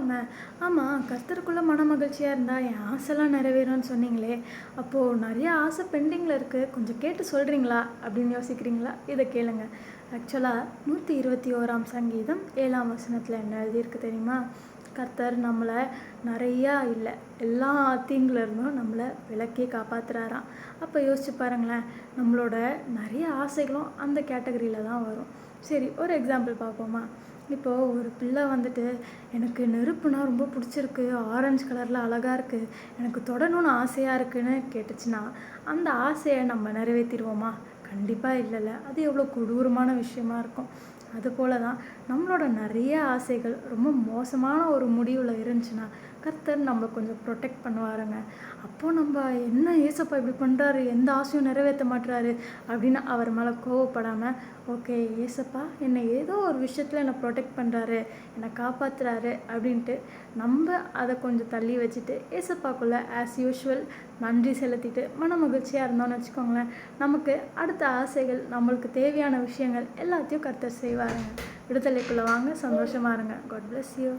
அவங்க, ஆமாம் கர்த்தருக்குள்ள மனமகிழ்ச்சியாக இருந்தால் என் ஆசைலாம் நிறைவேறும்னு சொன்னீங்களே, அப்போது நிறைய ஆசை பெண்டிங்கில் இருக்குது, கொஞ்சம் கேட்டு சொல்கிறீங்களா அப்படின்னு யோசிக்கிறீங்களா? இதை கேளுங்க. ஆக்சுவலாக 121ஆம் சங்கீதம் 7ஆம் வசனத்தில் என்ன எழுதியிருக்கு தெரியுமா? கர்த்தர் நம்மளை நிறையா இல்லை எல்லா தீங்குலேருந்தும் நம்மளை விலக்கி காப்பாற்றுறாராம். அப்போ யோசிச்சு பாருங்களேன், நம்மளோட நிறைய ஆசைகளும் அந்த கேட்டகரியில் தான் வரும். சரி, ஒரு எக்ஸாம்பிள் பார்ப்போமா? இப்போது ஒரு பிள்ளை வந்துட்டு, எனக்கு நெருப்புனா ரொம்ப பிடிச்சிருக்கு, ஆரஞ்சு கலரில் அழகாக இருக்குது, எனக்கு தொடணும்னு ஆசையாக இருக்குதுன்னு கேட்டுச்சுன்னா, அந்த ஆசையை நம்ம நிறைவேற்றிடுவோமா? கண்டிப்பாக இல்லைல்ல. அது எவ்வளோ கொடூரமான விஷயமா இருக்கும். அதுபோல தான் நம்மளோட நிறைய ஆசைகள் ரொம்ப மோசமான ஒரு முடிவில் இருந்துச்சுன்னா, கர்த்தர் நம்மளை கொஞ்சம் ப்ரொடெக்ட் பண்ணுவாருங்க. அப்போது நம்ம என்ன ஏசப்பா இப்படி பண்ணுறாரு, எந்த ஆசையும் நிறைவேற்ற மாட்டுறாரு அப்படின்னு அவர் மேலே கோவப்படாமல், ஓகே ஏசப்பா என்னை ஏதோ ஒரு விஷயத்தில் என்னை ப்ரொடெக்ட் பண்ணுறாரு, என்னை காப்பாற்றுறாரு அப்படின்ட்டு நம்ம அதை கொஞ்சம் தள்ளி வச்சுட்டு ஏசப்பாக்குள்ளே ஆஸ் யூஷுவல் நன்றி செலுத்திட்டு மன மகிழ்ச்சியாக இருந்தோம்னு வச்சுக்கோங்களேன், நமக்கு அடுத்த ஆசைகள், நம்மளுக்கு தேவையான விஷயங்கள் எல்லாத்தையும் கர்த்தர் செய்வாருங்க. விடுதலைக்குள்ளே வாங்க, சந்தோஷமாக இருங்க. God bless you.